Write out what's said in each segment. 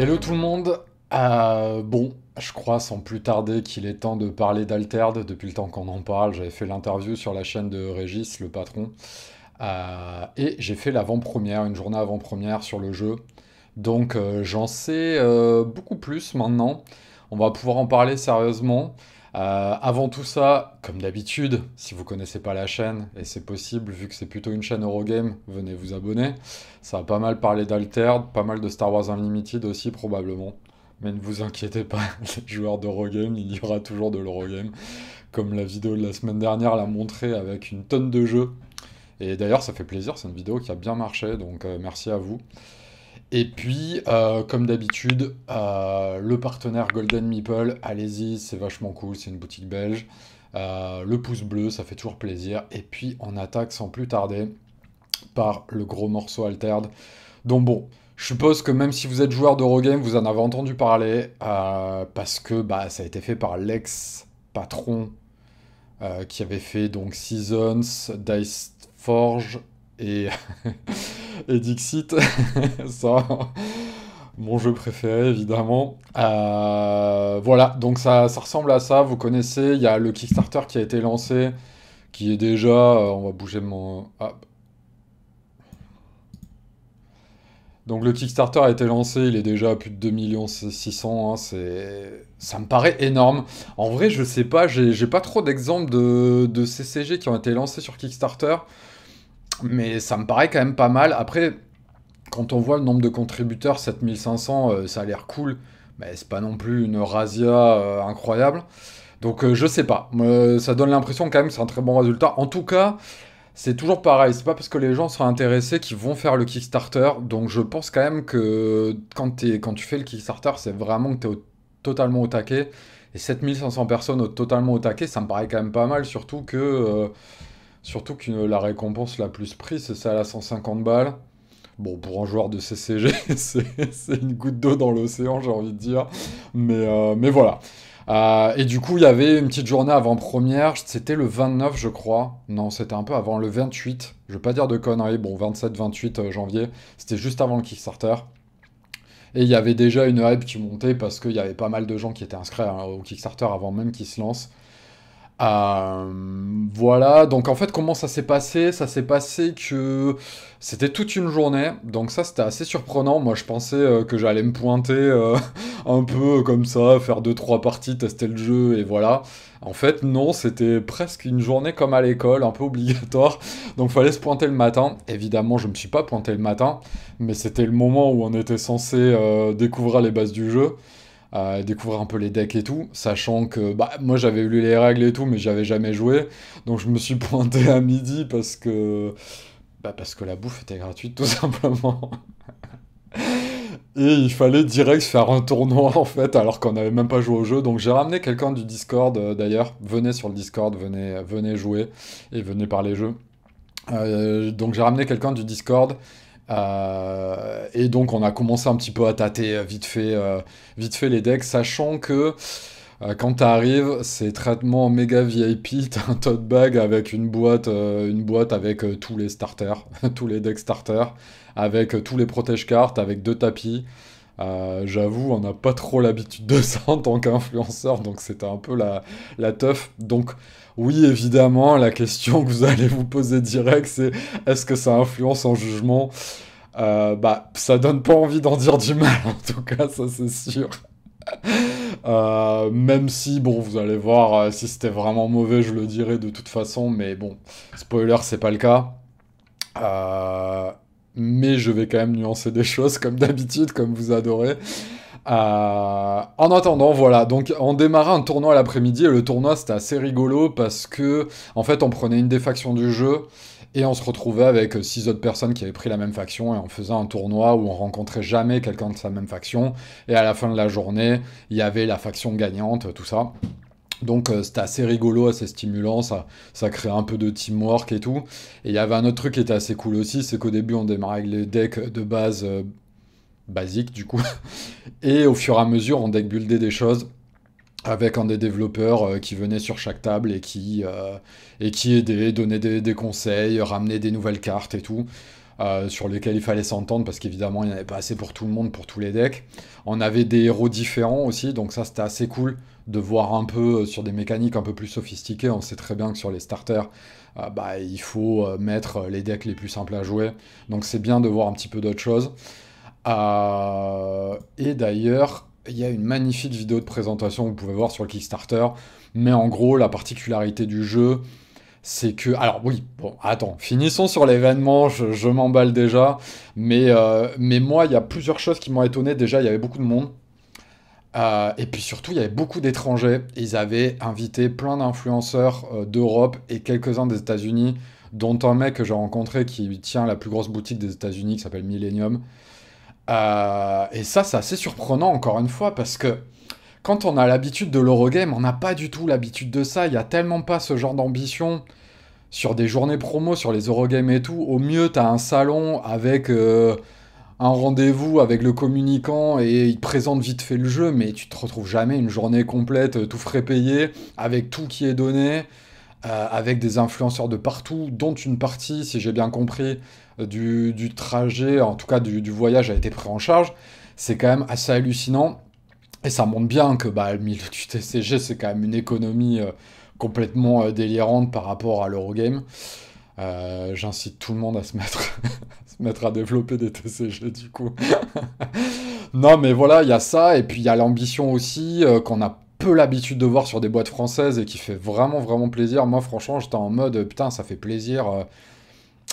Hello tout le monde. Bon, je crois sans plus tarder qu'il est temps de parler d'Alterd depuis le temps qu'on en parle. J'avais fait l'interview sur la chaîne de Régis, le patron, et j'ai fait l'avant-première, une journée avant-première sur le jeu. Donc j'en sais beaucoup plus maintenant. On va pouvoir en parler sérieusement. Avant tout ça, comme d'habitude, si vous connaissez pas la chaîne, et c'est possible vu que c'est plutôt une chaîne Eurogame, venez vous abonner. Ça va pas mal parler d'Altered, pas mal de Star Wars Unlimited aussi probablement. Mais ne vous inquiétez pas, les joueurs d'Eurogame, il y aura toujours de l'Eurogame. Comme la vidéo de la semaine dernière l'a montré avec une tonne de jeux. Et d'ailleurs, ça fait plaisir, c'est une vidéo qui a bien marché, donc merci à vous. Et puis, comme d'habitude, le partenaire Golden Meeple, allez-y, c'est vachement cool, c'est une boutique belge. Le pouce bleu, ça fait toujours plaisir. Et puis, on attaque sans plus tarder par le gros morceau Altered. Donc bon, je suppose que même si vous êtes joueur d'Eurogame, vous en avez entendu parler, parce que bah, ça a été fait par l'ex-patron qui avait fait donc Seasons, Dice Forge et, et Dixit. Ça, mon jeu préféré évidemment. Voilà, donc ça ressemble à ça, vous connaissez, il y a le Kickstarter qui a été lancé, qui est déjà, on va bouger mon... Ah. Donc le Kickstarter a été lancé, il est déjà à plus de 2 600 000, hein, ça me paraît énorme. En vrai, je sais pas, j'ai pas trop d'exemples de CCG qui ont été lancés sur Kickstarter, mais ça me paraît quand même pas mal. Après, quand on voit le nombre de contributeurs, 7 500, ça a l'air cool, mais c'est pas non plus une razzia incroyable. Donc je sais pas, ça donne l'impression quand même que c'est un très bon résultat. En tout cas, c'est toujours pareil, c'est pas parce que les gens sont intéressés qu'ils vont faire le Kickstarter, donc je pense quand même que quand tu fais le Kickstarter, c'est vraiment que tu es totalement au taquet, et 7 500 personnes totalement au taquet, ça me paraît quand même pas mal, surtout que la récompense la plus prise, c'est celle à 150 balles. Bon, pour un joueur de CCG, c'est une goutte d'eau dans l'océan, j'ai envie de dire, mais voilà. Et du coup, il y avait une petite journée avant-première, c'était le 29, je crois. Non, c'était un peu avant le 28. Je vais pas dire de conneries, bon, 27-28 janvier. C'était juste avant le Kickstarter. Et il y avait déjà une hype qui montait parce qu'il y avait pas mal de gens qui étaient inscrits au Kickstarter avant même qu'il se lance. Voilà, donc en fait, comment ça s'est passé? Ça s'est passé que c'était toute une journée, donc ça c'était assez surprenant. Moi je pensais que j'allais me pointer un peu comme ça, faire deux trois parties, tester le jeu et voilà. En fait, non, c'était presque une journée comme à l'école, un peu obligatoire. Donc fallait se pointer le matin. Évidemment, je me suis pas pointé le matin, mais c'était le moment où on était censé découvrir les bases du jeu, découvrir un peu les decks et tout, sachant que bah, moi j'avais lu les règles et tout, mais j'avais jamais joué, donc je me suis pointé à midi parce que la bouffe était gratuite tout simplement. Et il fallait direct faire un tournoi en fait, alors qu'on n'avait même pas joué au jeu. Donc j'ai ramené quelqu'un du Discord d'ailleurs. Venez sur le Discord, venez jouer et venez parler jeu. Donc j'ai ramené quelqu'un du Discord. Et donc on a commencé un petit peu à tâter vite fait les decks, sachant que quand t'arrives, c'est traitement méga VIP, t'as un tote bag avec une boîte avec tous les starters, tous les decks starters, avec tous les protège cartes, avec deux tapis. J'avoue, on n'a pas trop l'habitude de ça en tant qu'influenceur, donc c'était un peu la teuf. Donc oui, évidemment, la question que vous allez vous poser direct, c'est est-ce que ça influence en jugement? Bah, ça donne pas envie d'en dire du mal, en tout cas, ça c'est sûr. Même si, bon, vous allez voir, si c'était vraiment mauvais, je le dirais de toute façon, mais bon, spoiler, c'est pas le cas. Euh, mais je vais quand même nuancer des choses, comme d'habitude, comme vous adorez. En attendant, voilà, donc on démarrait un tournoi l'après-midi, et le tournoi c'était assez rigolo parce que, en fait, on prenait une des factions du jeu, et on se retrouvait avec six autres personnes qui avaient pris la même faction, et on faisait un tournoi où on rencontrait jamais quelqu'un de sa même faction, et à la fin de la journée, il y avait la faction gagnante, tout ça. Donc c'était assez rigolo, assez stimulant, ça créait un peu de teamwork et tout. Et il y avait un autre truc qui était assez cool aussi, c'est qu'au début on démarrait avec les decks de base basiques du coup. Et au fur et à mesure on deck buildait des choses avec un des développeurs qui venait sur chaque table et qui aidait, donnait des conseils, ramenait des nouvelles cartes et tout. sur lesquels il fallait s'entendre parce qu'évidemment il n'y en avait pas assez pour tout le monde, pour tous les decks. On avait des héros différents aussi, donc ça c'était assez cool de voir un peu sur des mécaniques un peu plus sophistiquées. On sait très bien que sur les starters, bah, il faut mettre les decks les plus simples à jouer. Donc c'est bien de voir un petit peu d'autres choses. Et d'ailleurs, il y a une magnifique vidéo de présentation que vous pouvez voir sur le Kickstarter. Mais en gros, la particularité du jeu, c'est que... Alors oui, bon, attends, finissons sur l'événement, je m'emballe déjà. Mais moi, il y a plusieurs choses qui m'ont étonné. Déjà, il y avait beaucoup de monde. Et puis surtout, il y avait beaucoup d'étrangers. Ils avaient invité plein d'influenceurs d'Europe et quelques-uns des États-Unis, dont un mec que j'ai rencontré qui tient la plus grosse boutique des États-Unis, qui s'appelle Millennium. Et ça, c'est assez surprenant, encore une fois, parce que quand on a l'habitude de l'Eurogame, on n'a pas du tout l'habitude de ça. Il y a tellement pas ce genre d'ambition sur des journées promo, sur les Eurogames et tout. Au mieux, t'as un salon avec un rendez-vous avec le communicant et il te présente vite fait le jeu, mais tu te retrouves jamais une journée complète, tout frais payé, avec tout qui est donné, avec des influenceurs de partout, dont une partie, si j'ai bien compris, du trajet, en tout cas du voyage a été pris en charge. C'est quand même assez hallucinant. Et ça montre bien que bah, le milieu du TCG, c'est quand même une économie complètement délirante par rapport à l'Eurogame. J'incite tout le monde à se mettre, se mettre à développer des TCG du coup. Non mais voilà, il y a ça, et puis il y a l'ambition aussi qu'on a peu l'habitude de voir sur des boîtes françaises et qui fait vraiment vraiment plaisir. Moi franchement j'étais en mode putain ça fait plaisir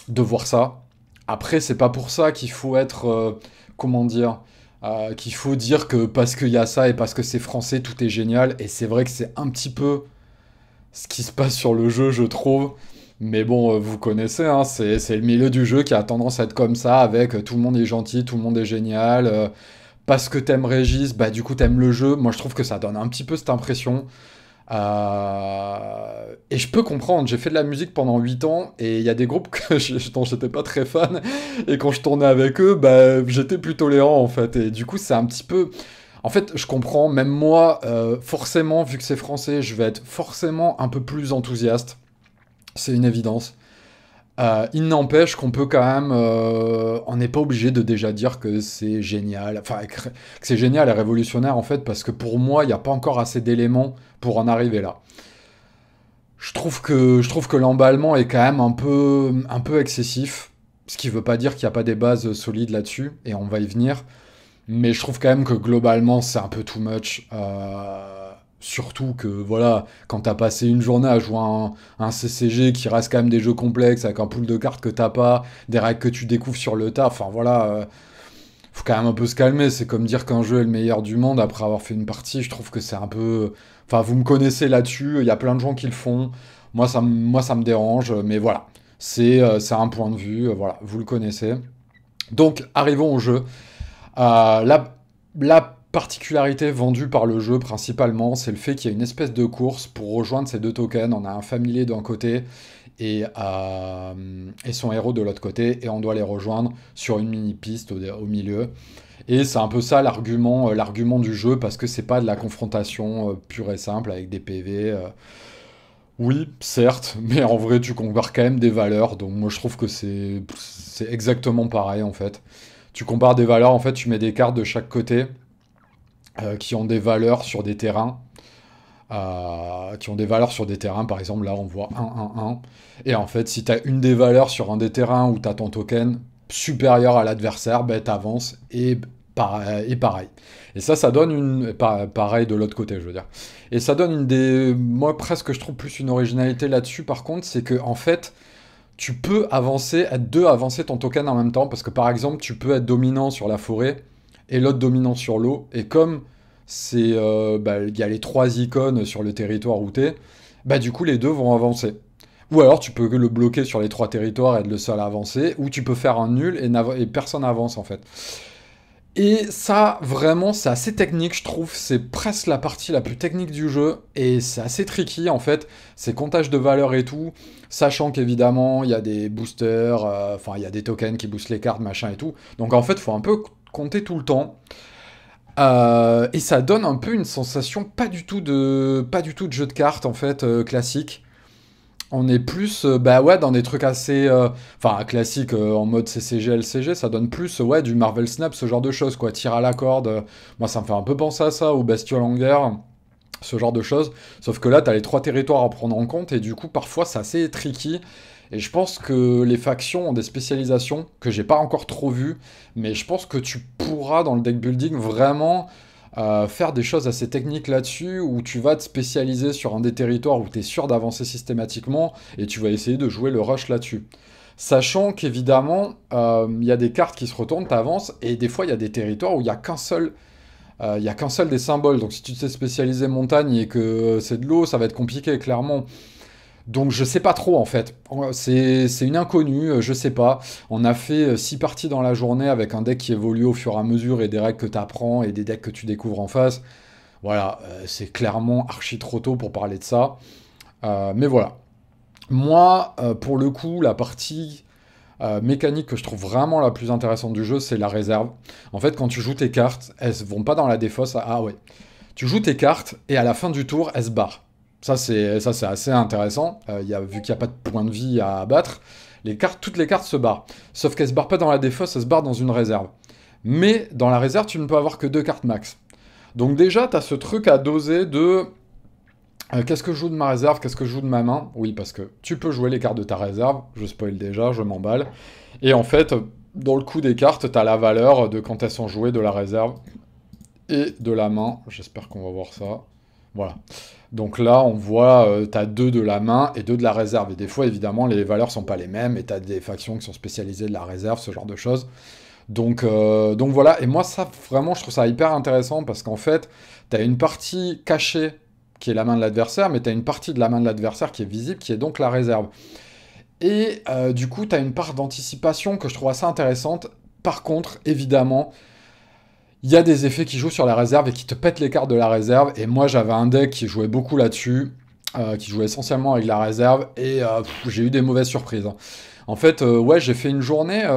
de voir ça. Après c'est pas pour ça qu'il faut être, comment dire, qu'il faut dire que parce qu'il y a ça et parce que c'est français tout est génial, et c'est vrai que c'est un petit peu ce qui se passe sur le jeu, je trouve. Mais bon, vous connaissez, hein, c'est le milieu du jeu qui a tendance à être comme ça, avec tout le monde est gentil, tout le monde est génial. Parce que t'aimes Régis, bah du coup t'aimes le jeu. Moi je trouve que ça donne un petit peu cette impression. Et je peux comprendre, j'ai fait de la musique pendant 8 ans, et il y a des groupes dont j'étais pas très fan, et quand je tournais avec eux, bah j'étais plus tolérant en fait. Et du coup c'est un petit peu... En fait, je comprends, même moi, forcément, vu que c'est français, je vais être forcément un peu plus enthousiaste. C'est une évidence. Il n'empêche qu'on peut quand même... on n'est pas obligé de déjà dire que c'est génial. Enfin, que c'est génial et révolutionnaire, en fait, parce que pour moi, il n'y a pas encore assez d'éléments pour en arriver là. Je trouve que l'emballement est quand même un peu excessif. Ce qui ne veut pas dire qu'il n'y a pas des bases solides là-dessus, et on va y venir. Mais je trouve quand même que globalement, c'est un peu too much. Surtout que, voilà, quand t'as passé une journée à jouer un CCG qui reste quand même des jeux complexes, avec un pool de cartes que t'as pas, des règles que tu découvres sur le tas, enfin voilà, faut quand même un peu se calmer. C'est comme dire qu'un jeu est le meilleur du monde après avoir fait une partie. Je trouve que c'est un peu... Enfin, vous me connaissez là-dessus, il y a plein de gens qui le font. Moi, ça me dérange, mais voilà. C'est un point de vue, voilà, vous le connaissez. Donc, arrivons au jeu. La particularité vendue par le jeu principalement, c'est le fait qu'il y a une espèce de course pour rejoindre ces deux tokens. On a un familier d'un côté et son héros de l'autre côté, et on doit les rejoindre sur une mini-piste au milieu. Et c'est un peu ça l'argument du jeu, parce que c'est pas de la confrontation pure et simple avec des PV. Oui, certes, mais en vrai, tu compares quand même des valeurs, donc moi je trouve que c'est exactement pareil en fait. Tu compares des valeurs, en fait, tu mets des cartes de chaque côté qui ont des valeurs sur des terrains. Qui ont des valeurs sur des terrains, par exemple, là on voit 1-1-1. Et en fait, si tu as une des valeurs sur un des terrains où tu as ton token supérieur à l'adversaire, ben, tu avances et pareil. Et ça donne pareil de l'autre côté, je veux dire. Et ça donne une des. Moi, presque, je trouve plus une originalité là-dessus, par contre, c'est que, en fait, tu peux avancer ton token en même temps, parce que par exemple, tu peux être dominant sur la forêt et l'autre dominant sur l'eau, et comme il y a les trois icônes sur le territoire où t'es, bah du coup les deux vont avancer. Ou alors tu peux le bloquer sur les trois territoires et être le seul à avancer, ou tu peux faire un nul et personne n'avance en fait. Et ça, vraiment, c'est assez technique, je trouve. C'est presque la partie la plus technique du jeu. Et c'est assez tricky, en fait. C'est comptage de valeurs et tout. Sachant qu'évidemment, il y a des boosters, enfin, il y a des tokens qui boostent les cartes, machin et tout. Donc, en fait, il faut un peu compter tout le temps. Et ça donne un peu une sensation pas du tout de jeu de cartes, en fait, classique. On est plus bah ouais, dans des trucs assez enfin classiques en mode CCG, LCG, ça donne plus ouais, du Marvel Snap, ce genre de choses, quoi. Tir à la corde. Moi, ça me fait un peu penser à ça, ou Bestiole en guerre, ce genre de choses. Sauf que là, t'as les trois territoires à prendre en compte, et du coup, parfois, c'est assez tricky. Et je pense que les factions ont des spécialisations que j'ai pas encore trop vues, mais je pense que tu pourras, dans le deck building, vraiment faire des choses assez techniques là-dessus, où tu vas te spécialiser sur un des territoires où tu es sûr d'avancer systématiquement, et tu vas essayer de jouer le rush là-dessus. Sachant qu'évidemment, il y a des cartes qui se retournent, t'avances, et des fois il y a des territoires où il y a qu'un seul des symboles. Donc si tu te sais spécialiser montagne et que c'est de l'eau, ça va être compliqué, clairement. Donc je sais pas trop en fait. C'est une inconnue, je sais pas. On a fait 6 parties dans la journée avec un deck qui évolue au fur et à mesure et des règles que tu apprends et des decks que tu découvres en face. Voilà, c'est clairement archi trop tôt pour parler de ça. Mais voilà. Moi, pour le coup, la partie mécanique que je trouve vraiment la plus intéressante du jeu, c'est la réserve. En fait, quand tu joues tes cartes, elles vont pas dans la défausse. Ah ouais. Tu joues tes cartes et à la fin du tour, elles se barrent. Ça c'est assez intéressant. Vu qu'il n'y a pas de point de vie à abattre, toutes les cartes se barrent. Sauf qu'elles se barrent pas dans la défausse, elles se barrent dans une réserve. Mais dans la réserve, tu ne peux avoir que deux cartes max. Donc déjà, tu as ce truc à doser de qu'est-ce que je joue de ma réserve, qu'est-ce que je joue de ma main. Oui, parce que tu peux jouer les cartes de ta réserve. Je spoil déjà, je m'emballe. Et en fait, dans le coup des cartes, tu as la valeur de quand elles sont jouées de la réserve et de la main. J'espère qu'on va voir ça. Voilà. Donc là, on voit, tu as deux de la main et deux de la réserve. Et des fois, évidemment, les valeurs sont pas les mêmes et tu as des factions qui sont spécialisées de la réserve, ce genre de choses. Donc voilà. Et moi, ça, vraiment, je trouve ça hyper intéressant parce qu'en fait, tu as une partie cachée qui est la main de l'adversaire, mais tu as une partie de la main de l'adversaire qui est visible, qui est donc la réserve. Et du coup, tu as une part d'anticipation que je trouve assez intéressante. Par contre, évidemment, il y a des effets qui jouent sur la réserve et qui te pètent les cartes de la réserve. Et moi, j'avais un deck qui jouait beaucoup là-dessus, qui jouait essentiellement avec la réserve, et j'ai eu des mauvaises surprises, hein. En fait, ouais, j'ai fait une journée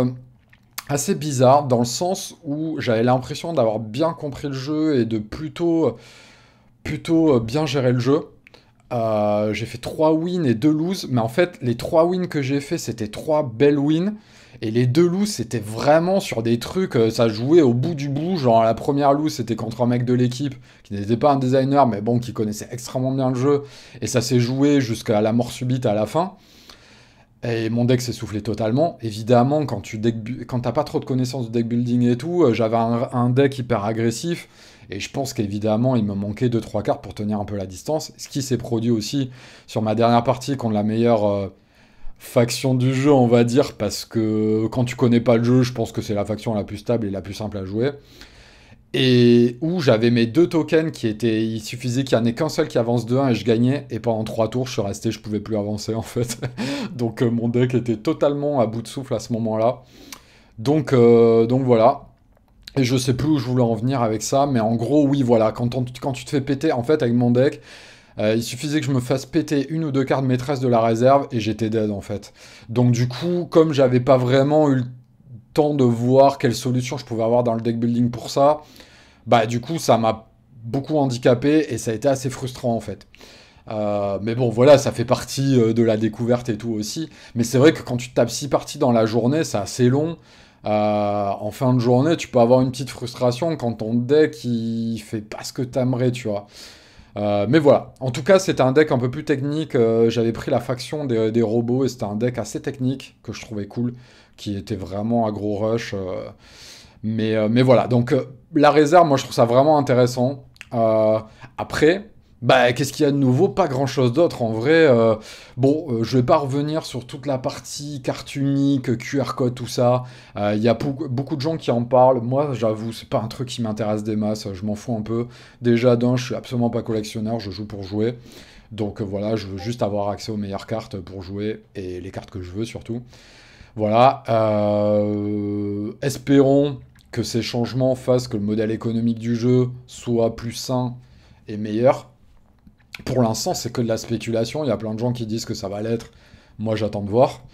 assez bizarre, dans le sens où j'avais l'impression d'avoir bien compris le jeu et de plutôt bien gérer le jeu. J'ai fait 3 wins et 2 loses, mais en fait, les 3 wins que j'ai fait, c'était 3 belles wins. Et les 2 loses, c'était vraiment sur des trucs, ça jouait au bout du bout. Genre, la première lose, c'était contre un mec de l'équipe qui n'était pas un designer, mais bon, qui connaissait extrêmement bien le jeu. Et ça s'est joué jusqu'à la mort subite à la fin. Et mon deck s'est soufflé totalement. Évidemment, quand t'as pas trop de connaissances de deck building et tout, j'avais un deck hyper agressif. Et je pense qu'évidemment, il me manquait deux trois cartes pour tenir un peu la distance. Ce qui s'est produit aussi sur ma dernière partie contre la meilleure faction du jeu, on va dire. Parce que quand tu connais pas le jeu, je pense que c'est la faction la plus stable et la plus simple à jouer. Et où j'avais mes deux tokens qui étaient. Il suffisait qu'il n'y en ait qu'un seul qui avance de 1 et je gagnais. Et pendant 3 tours, je suis resté, je pouvais plus avancer en fait. Donc mon deck était totalement à bout de souffle à ce moment-là. Donc voilà. Et je sais plus où je voulais en venir avec ça, mais en gros, oui, voilà. Quand tu te fais péter, en fait, avec mon deck, il suffisait que je me fasse péter une ou deux cartes maîtresses de la réserve et j'étais dead en fait. Donc du coup, comme j'avais pas vraiment eu le temps de voir quelle solution je pouvais avoir dans le deck building pour ça, bah du coup ça m'a beaucoup handicapé et ça a été assez frustrant en fait. Mais bon voilà, ça fait partie de la découverte et tout aussi. Mais c'est vrai que quand tu tapes 6 parties dans la journée, c'est assez long. En fin de journée, tu peux avoir une petite frustration quand ton deck il fait pas ce que t'aimerais, tu vois. Mais voilà, en tout cas c'était un deck un peu plus technique, j'avais pris la faction des robots et c'était un deck assez technique que je trouvais cool, qui était vraiment aggro rush. Mais voilà, donc la réserve, moi je trouve ça vraiment intéressant. Après, bah, qu'est-ce qu'il y a de nouveau? Pas grand-chose d'autre en vrai. Je vais pas revenir sur toute la partie carte unique, QR code, tout ça. Il y a beaucoup de gens qui en parlent. Moi, j'avoue, c'est pas un truc qui m'intéresse des masses, je m'en fous un peu. Déjà, d'un, je suis absolument pas collectionneur, je joue pour jouer. Donc voilà, je veux juste avoir accès aux meilleures cartes pour jouer et les cartes que je veux surtout. Voilà. Espérons que ces changements fassent que le modèle économique du jeu soit plus sain et meilleur. Pour l'instant, c'est que de la spéculation. Il y a plein de gens qui disent que ça va l'être. Moi, j'attends de voir.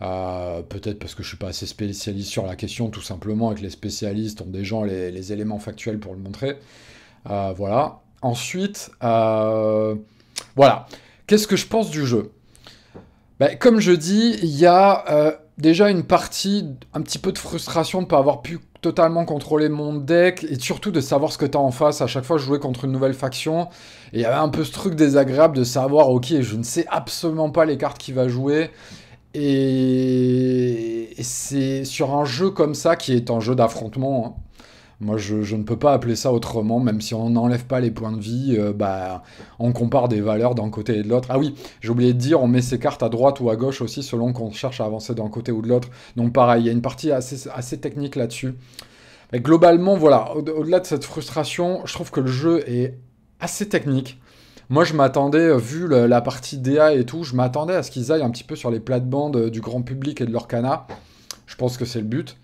Peut-être parce que je suis pas assez spécialiste sur la question, tout simplement, et que les spécialistes ont des gens les éléments factuels pour le montrer. Voilà. Ensuite, voilà. Qu'est-ce que je pense du jeu? Bah, comme je dis, il y a déjà une partie, un petit peu de frustration de ne pas avoir pu totalement contrôler mon deck et surtout de savoir ce que tu as en face. À chaque fois, je jouais contre une nouvelle faction et il y avait un peu ce truc désagréable de savoir, ok, je ne sais absolument pas les cartes qu'il va jouer. Et c'est sur un jeu comme ça, qui est un jeu d'affrontement, hein. Moi, je ne peux pas appeler ça autrement, même si on n'enlève pas les points de vie, bah, on compare des valeurs d'un côté et de l'autre. Ah oui, j'ai oublié de dire, on met ses cartes à droite ou à gauche aussi, selon qu'on cherche à avancer d'un côté ou de l'autre. Donc pareil, il y a une partie assez technique là-dessus. Mais globalement, voilà, au-delà de cette frustration, je trouve que le jeu est assez technique. Moi, je m'attendais, vu la partie DA et tout, je m'attendais à ce qu'ils aillent un petit peu sur les plates-bandes du grand public et de l'Orcana. Je pense que c'est le but.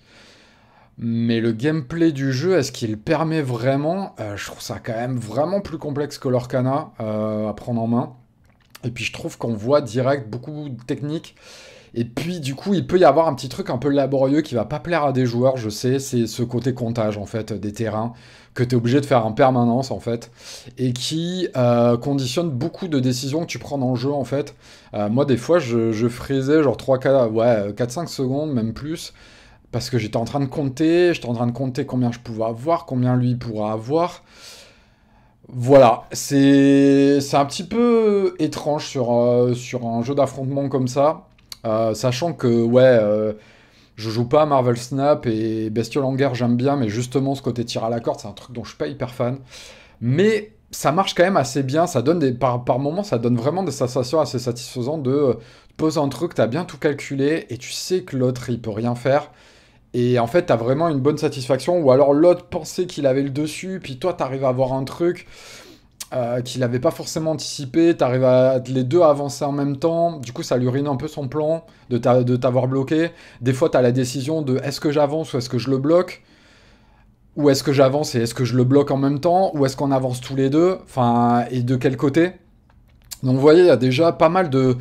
Mais le gameplay du jeu, est-ce qu'il permet vraiment? Je trouve ça quand même vraiment plus complexe que l'Orcana à prendre en main. Et puis je trouve qu'on voit direct beaucoup de techniques. Et puis du coup, il peut y avoir un petit truc un peu laborieux qui va pas plaire à des joueurs, je sais, c'est ce côté comptage en fait des terrains que tu es obligé de faire en permanence en fait et qui conditionne beaucoup de décisions que tu prends dans le jeu en fait. Moi des fois je frisais genre 3 4 ouais, 4 5 secondes, même plus, parce que j'étais en train de compter combien je pouvais avoir, combien lui pourra avoir. Voilà, c'est un petit peu étrange sur un jeu d'affrontement comme ça, sachant que ouais, je joue pas à Marvel Snap et Bestiole en guerre j'aime bien, mais justement ce côté tir à la corde c'est un truc dont je suis pas hyper fan. Mais ça marche quand même assez bien, ça donne par moments ça donne vraiment des sensations assez satisfaisantes de poser un truc, t'as bien tout calculé et tu sais que l'autre il peut rien faire. Et en fait, t'as vraiment une bonne satisfaction, ou alors l'autre pensait qu'il avait le dessus, puis toi, t'arrives à avoir un truc qu'il n'avait pas forcément anticipé, t'arrives à les deux avancer en même temps, du coup, ça lui ruine un peu son plan de t'avoir bloqué. Des fois, t'as la décision de est-ce que j'avance ou est-ce que je le bloque, ou est-ce que j'avance et est-ce que je le bloque en même temps, ou est-ce qu'on avance tous les deux, enfin, et de quel côté. Donc vous voyez, il y a déjà pas mal de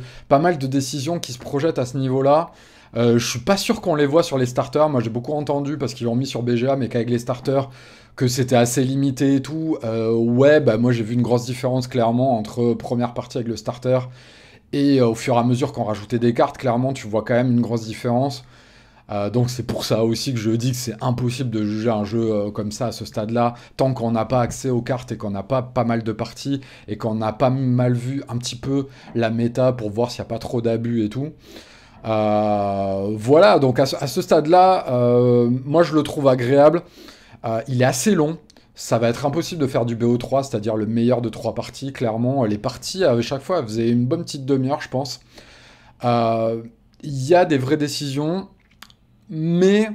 décisions qui se projettent à ce niveau-là. Je suis pas sûr qu'on les voit sur les starters. Moi, j'ai beaucoup entendu parce qu'ils l'ont mis sur BGA, mais qu'avec les starters, que c'était assez limité et tout. Ouais, bah moi j'ai vu une grosse différence clairement entre première partie avec le starter et au fur et à mesure qu'on rajoutait des cartes, clairement tu vois quand même une grosse différence. Donc c'est pour ça aussi que je dis que c'est impossible de juger un jeu comme ça à ce stade-là, tant qu'on n'a pas accès aux cartes et qu'on n'a pas mal de parties et qu'on n'a pas mal vu un petit peu la méta pour voir s'il n'y a pas trop d'abus et tout. Voilà, donc à ce stade-là, moi je le trouve agréable. Il est assez long. Ça va être impossible de faire du BO3, c'est-à-dire le meilleur de 3 parties, clairement. Les parties, à chaque fois, elles faisaient une bonne petite demi-heure, je pense. Euh, Il y a des vraies décisions, mais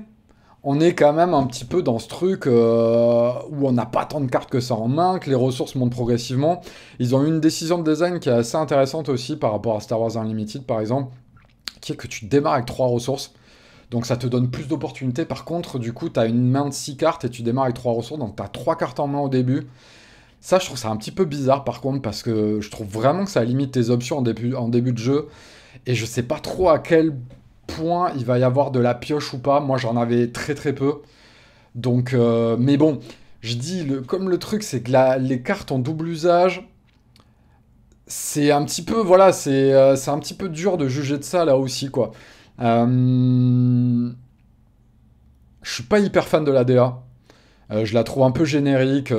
on est quand même un petit peu dans ce truc où on n'a pas tant de cartes que ça en main, que les ressources montent progressivement. Ils ont eu une décision de design qui est assez intéressante aussi par rapport à Star Wars Unlimited, par exemple, qui est que tu démarres avec 3 ressources. Donc ça te donne plus d'opportunités. Par contre, du coup, tu as une main de 6 cartes et tu démarres avec 3 ressources. Donc tu as 3 cartes en main au début. Ça, je trouve ça un petit peu bizarre par contre, parce que je trouve vraiment que ça limite tes options en début de jeu. Et je sais pas trop à quel point il va y avoir de la pioche ou pas. Moi, j'en avais très très peu. Donc, mais bon, je dis, comme le truc, c'est que les cartes en double usage, c'est un petit peu, voilà, c'est un petit peu dur de juger de ça là aussi, quoi. Euh, je suis pas hyper fan de la DA. Je la trouve un peu générique.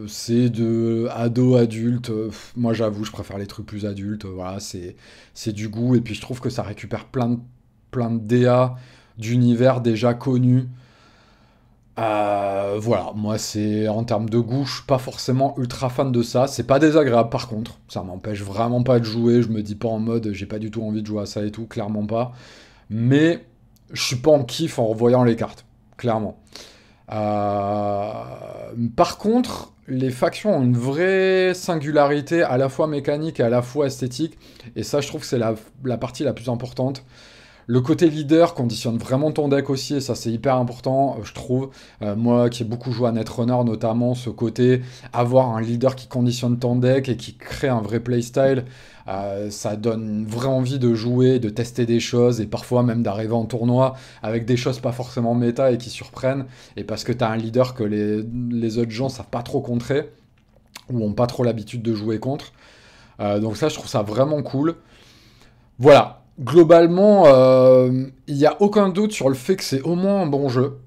C'est de ado adulte. Moi, j'avoue, je préfère les trucs plus adultes. Voilà, c'est du goût. Et puis, je trouve que ça récupère plein de DA d'univers déjà connus. Voilà, moi, c'est en termes de goût, je suis pas forcément ultra fan de ça. C'est pas désagréable, par contre. Ça m'empêche vraiment pas de jouer. Je me dis pas en mode j'ai pas du tout envie de jouer à ça et tout. Clairement pas. Mais je suis pas en kiff en revoyant les cartes. Clairement. Euh, Par contre, les factions ont une vraie singularité à la fois mécanique et à la fois esthétique. Et ça, je trouve que c'est la partie la plus importante. Le côté leader conditionne vraiment ton deck aussi, et ça c'est hyper important, je trouve. Moi qui ai beaucoup joué à Netrunner notamment, ce côté avoir un leader qui conditionne ton deck et qui crée un vrai playstyle, ça donne une vraie envie de jouer, de tester des choses et parfois même d'arriver en tournoi avec des choses pas forcément méta et qui surprennent. Et parce que tu as un leader que les autres gens savent pas trop contrer ou ont pas trop l'habitude de jouer contre. Donc ça je trouve ça vraiment cool. Voilà, globalement, il n'y a aucun doute sur le fait que c'est au moins un bon jeu.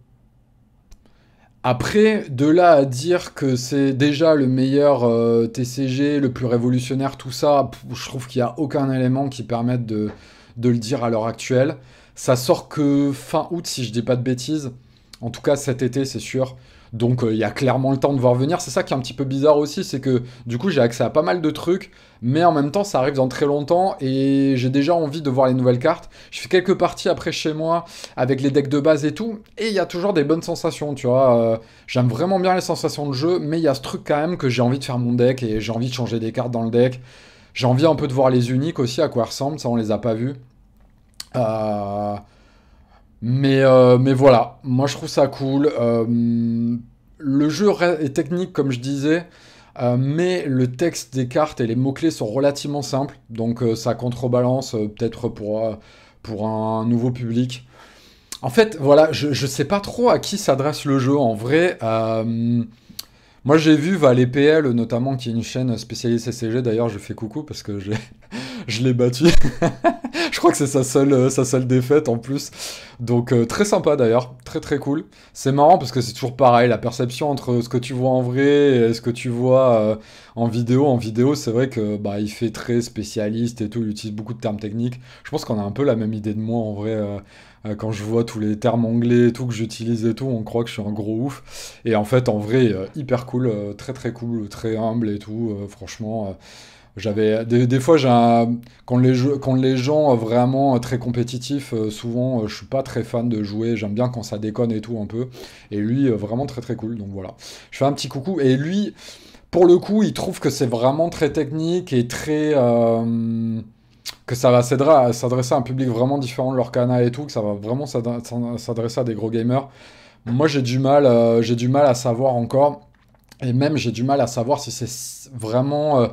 Après, de là à dire que c'est déjà le meilleur TCG, le plus révolutionnaire, tout ça, je trouve qu'il n'y a aucun élément qui permette de le dire à l'heure actuelle. Ça sort que fin août, si je dis pas de bêtises. En tout cas, cet été, c'est sûr. Donc, il y a clairement le temps de voir venir. C'est ça qui est un petit peu bizarre aussi, c'est que du coup, j'ai accès à pas mal de trucs, mais en même temps, ça arrive dans très longtemps et j'ai déjà envie de voir les nouvelles cartes. Je fais quelques parties après chez moi avec les decks de base et tout, et il y a toujours des bonnes sensations, tu vois. J'aime vraiment bien les sensations de jeu, mais il y a ce truc quand même que j'ai envie de faire mon deck et j'ai envie de changer des cartes dans le deck. J'ai envie un peu de voir les uniques aussi, à quoi elles ressemblent, ça on les a pas vus. Euh, mais voilà, moi je trouve ça cool. Le jeu est technique, comme je disais, mais le texte des cartes et les mots-clés sont relativement simples, donc ça contrebalance peut-être pour un nouveau public. En fait, voilà, je sais pas trop à qui s'adresse le jeu en vrai. Moi j'ai vu Valet PL notamment, qui est une chaîne spécialisée CCG, d'ailleurs je fais coucou parce que je l'ai battu. Je crois que c'est sa seule défaite en plus. Donc très sympa d'ailleurs, très très cool. C'est marrant parce que c'est toujours pareil, la perception entre ce que tu vois en vrai et ce que tu vois en vidéo. En vidéo, c'est vrai que bah, il fait très spécialiste et tout, il utilise beaucoup de termes techniques. Je pense qu'on a un peu la même idée de moi en vrai. Quand je vois tous les termes anglais et tout que j'utilise et tout, on croit que je suis un gros ouf. Et en fait, en vrai, hyper cool, très très cool, très humble et tout. Franchement, j'avais des fois quand les gens vraiment très compétitifs, souvent je suis pas très fan de jouer. J'aime bien quand ça déconne et tout un peu. Et lui, vraiment très très cool. Donc voilà, je fais un petit coucou. Et lui, pour le coup, il trouve que c'est vraiment très technique et très que ça va s'adresser à un public vraiment différent de leur canal et tout, que ça va vraiment s'adresser à des gros gamers. Moi, j'ai du mal à savoir encore. Et même, j'ai du mal à savoir si c'est vraiment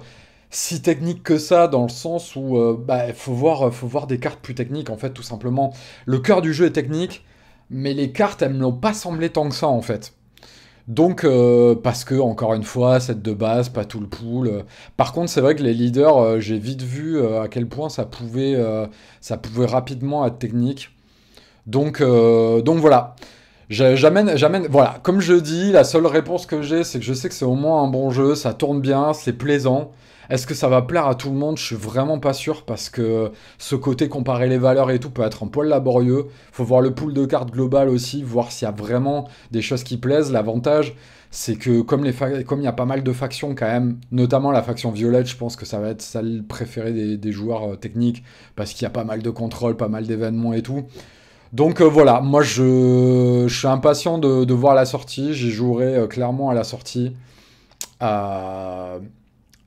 si technique que ça, dans le sens où bah, faut voir des cartes plus techniques, en fait, tout simplement. Le cœur du jeu est technique, mais les cartes, elles me l'ont pas semblé tant que ça, en fait. Donc, parce que, encore une fois, set de base, pas tout le pool. Par contre, c'est vrai que les leaders, j'ai vite vu à quel point ça pouvait rapidement être technique. Donc voilà. Voilà, comme je dis, la seule réponse que j'ai, c'est que je sais que c'est au moins un bon jeu, ça tourne bien, c'est plaisant. Est-ce que ça va plaire à tout le monde? Je suis vraiment pas sûr parce que ce côté comparer les valeurs et tout peut être un poil laborieux. Faut voir le pool de cartes global aussi, voir s'il y a vraiment des choses qui plaisent. L'avantage, c'est que comme il y a pas mal de factions quand même, notamment la faction violette, je pense que ça va être celle préférée des joueurs techniques parce qu'il y a pas mal de contrôle, pas mal d'événements et tout. Donc voilà, moi je suis impatient de voir la sortie, j'y jouerai clairement à la sortie. Euh,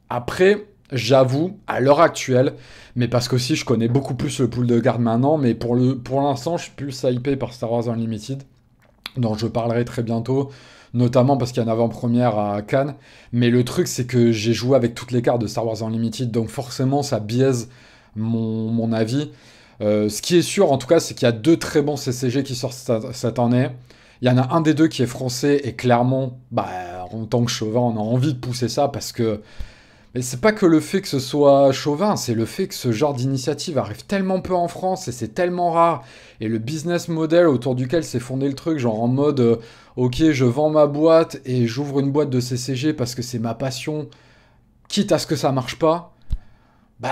Après, j'avoue, à l'heure actuelle, mais parce qu'aussi je connais beaucoup plus le pool de garde maintenant, mais pour l'instant je suis plus hypé par Star Wars Unlimited, dont je parlerai très bientôt, notamment parce qu'il y a une avant-première à Cannes. Mais le truc c'est que j'ai joué avec toutes les cartes de Star Wars Unlimited, donc forcément ça biaise mon avis. Ce qui est sûr, en tout cas, c'est qu'il y a deux très bons CCG qui sortent cette année. Il y en a un des deux qui est français et clairement, bah, en tant que chauvin, on a envie de pousser ça parce que. Mais c'est pas que le fait que ce soit chauvin, c'est le fait que ce genre d'initiative arrive tellement peu en France et c'est tellement rare. Et le business model autour duquel s'est fondé le truc, genre en mode, ok, je vends ma boîte et j'ouvre une boîte de CCG parce que c'est ma passion, quitte à ce que ça marche pas. Bah,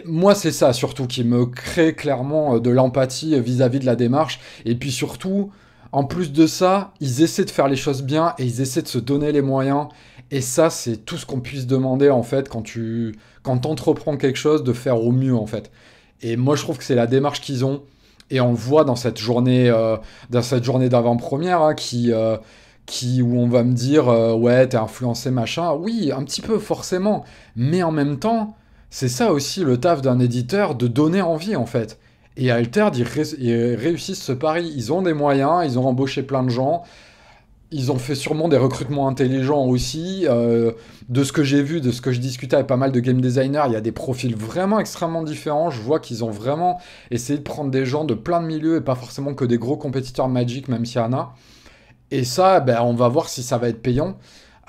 moi, c'est ça surtout qui me crée clairement de l'empathie vis-à-vis de la démarche. Et puis surtout, en plus de ça, ils essaient de faire les choses bien et ils essaient de se donner les moyens. Et ça, c'est tout ce qu'on puisse demander en fait quand t'entreprends quelque chose, de faire au mieux en fait. Et moi, je trouve que c'est la démarche qu'ils ont. Et on le voit dans cette journée d'avant-première, hein, où on va me dire, ouais, t'es influencé, machin. Oui, un petit peu, forcément. Mais en même temps, c'est ça aussi le taf d'un éditeur, de donner envie, en fait. Et Altered, ils réussissent ce pari. Ils ont des moyens, ils ont embauché plein de gens. Ils ont fait sûrement des recrutements intelligents aussi. De ce que j'ai vu, de ce que je discutais avec pas mal de game designers, il y a des profils vraiment extrêmement différents. Je vois qu'ils ont vraiment essayé de prendre des gens de plein de milieux et pas forcément que des gros compétiteurs Magic, même s'il y en a. Et ça, ben, on va voir si ça va être payant.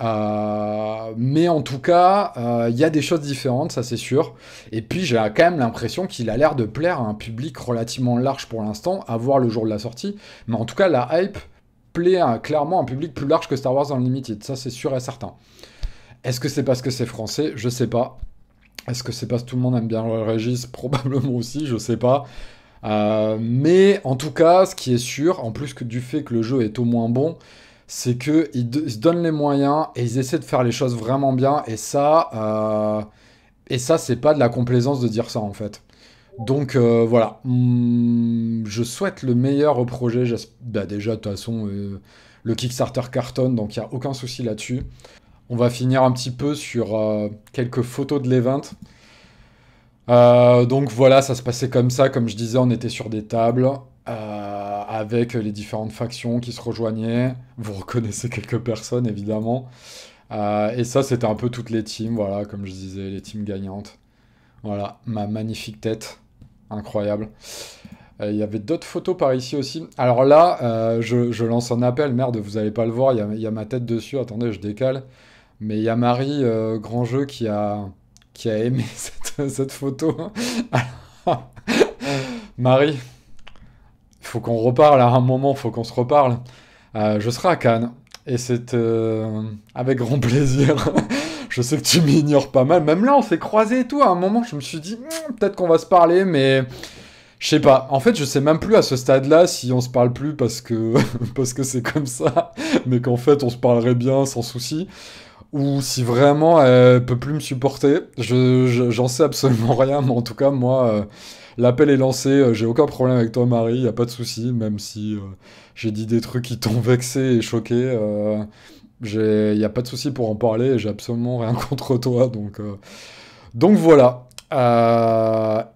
Mais en tout cas, il y a des choses différentes, ça c'est sûr. Et puis j'ai quand même l'impression qu'il a l'air de plaire à un public relativement large pour l'instant, à voir le jour de la sortie. Mais en tout cas, la hype plaît clairement à un public plus large que Star Wars Unlimited, ça c'est sûr et certain. Est-ce que c'est parce que c'est français? Je sais pas. Est-ce que c'est parce que tout le monde aime bien le Régis? Probablement aussi, je sais pas. Mais en tout cas, ce qui est sûr, en plus que du fait que le jeu est au moins bon, c'est qu'ils se donnent les moyens et ils essaient de faire les choses vraiment bien. Et ça, c'est pas de la complaisance de dire ça en fait. Donc voilà. Je souhaite le meilleur au projet. Bah, déjà, de toute façon, le Kickstarter cartonne, donc il n'y a aucun souci là-dessus. On va finir un petit peu sur quelques photos de l'event. Donc voilà, ça se passait comme ça, comme je disais, on était sur des tables avec les différentes factions qui se rejoignaient. Vous reconnaissez quelques personnes évidemment. Et ça, c'était un peu toutes les teams, voilà, comme je disais, les teams gagnantes. Voilà, ma magnifique tête, incroyable. Il y avait d'autres photos par ici aussi. Alors là, je lance un appel, merde, vous allez pas le voir, il y a ma tête dessus, attendez, je décale. Mais il y a Marie Grandjeu qui a aimé cette photo. Alors, Marie, il faut qu'on reparle à un moment, il faut qu'on se reparle. Je serai à Cannes et c'est avec grand plaisir. Je sais que tu m'ignores pas mal. Même là, on s'est croisés et tout. À un moment, je me suis dit, peut-être qu'on va se parler, mais je sais pas. En fait, je sais même plus à ce stade-là si on se parle plus parce que parce que c'est comme ça, mais qu'en fait, on se parlerait bien sans souci. Ou si vraiment elle peut plus me supporter. J'en sais absolument rien, mais en tout cas, moi, l'appel est lancé. J'ai aucun problème avec toi, Marie, y a pas de souci, même si j'ai dit des trucs qui t'ont vexé et choqué. Y a pas de souci pour en parler et j'ai absolument rien contre toi, donc voilà.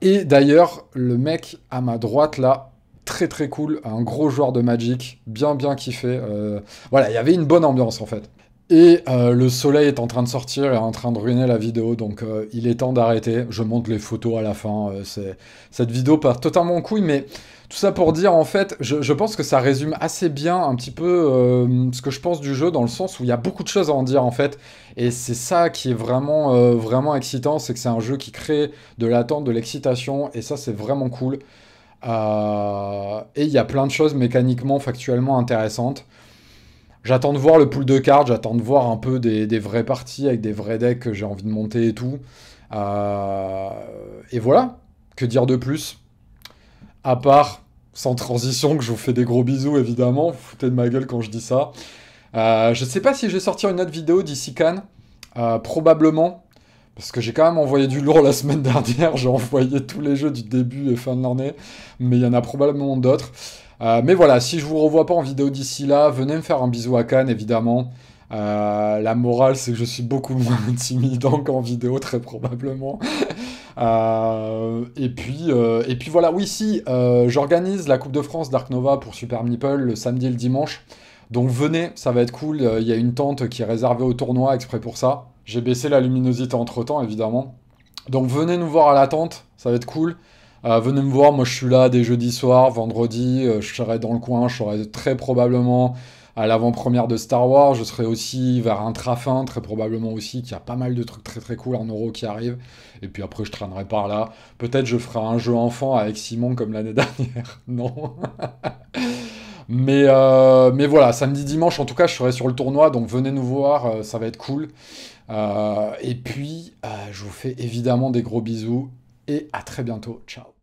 Et d'ailleurs, le mec à ma droite là, très très cool, un gros joueur de Magic, bien bien kiffé. Voilà, il y avait une bonne ambiance en fait. Et le soleil est en train de sortir et est en train de ruiner la vidéo, donc il est temps d'arrêter. Je montre les photos à la fin. Cette vidéo part totalement en couille, mais tout ça pour dire, en fait, je pense que ça résume assez bien un petit peu ce que je pense du jeu, dans le sens où il y a beaucoup de choses à en dire, en fait. Et c'est ça qui est vraiment, vraiment excitant, c'est que c'est un jeu qui crée de l'attente, de l'excitation, et ça, c'est vraiment cool. Et il y a plein de choses mécaniquement, factuellement intéressantes. J'attends de voir le pool de cartes, j'attends de voir un peu des vraies parties avec des vrais decks que j'ai envie de monter et tout. Euh, et voilà, que dire de plus? À part, sans transition, que je vous fais des gros bisous évidemment, vous foutez de ma gueule quand je dis ça. Je sais pas si je vais sortir une autre vidéo d'ici Cannes, probablement, parce que j'ai quand même envoyé du lourd la semaine dernière, j'ai envoyé tous les jeux du début et fin de l'année, mais il y en a probablement d'autres. Mais voilà, si je vous revois pas en vidéo d'ici là, venez me faire un bisou à Cannes, évidemment. La morale, c'est que je suis beaucoup moins intimidant qu'en vidéo, très probablement. Et puis voilà, oui, si, j'organise la Coupe de France Dark Nova pour Super Meeple le samedi et le dimanche. Donc venez, ça va être cool. Il y a une tente qui est réservée au tournoi exprès pour ça. J'ai baissé la luminosité entre-temps, évidemment. Donc venez nous voir à la tente, ça va être cool. Venez me voir, moi je suis là dès jeudi soir, vendredi, je serai dans le coin, je serai très probablement à l'avant-première de Star Wars, je serai aussi vers un Trafin, très probablement aussi, qui a pas mal de trucs très très cool en euros qui arrivent. Et puis après je traînerai par là. Peut-être je ferai un jeu enfant avec Simon comme l'année dernière. Non. Mais voilà, samedi, dimanche, en tout cas, je serai sur le tournoi, donc venez nous voir, ça va être cool. Et puis, je vous fais évidemment des gros bisous et à très bientôt. Ciao.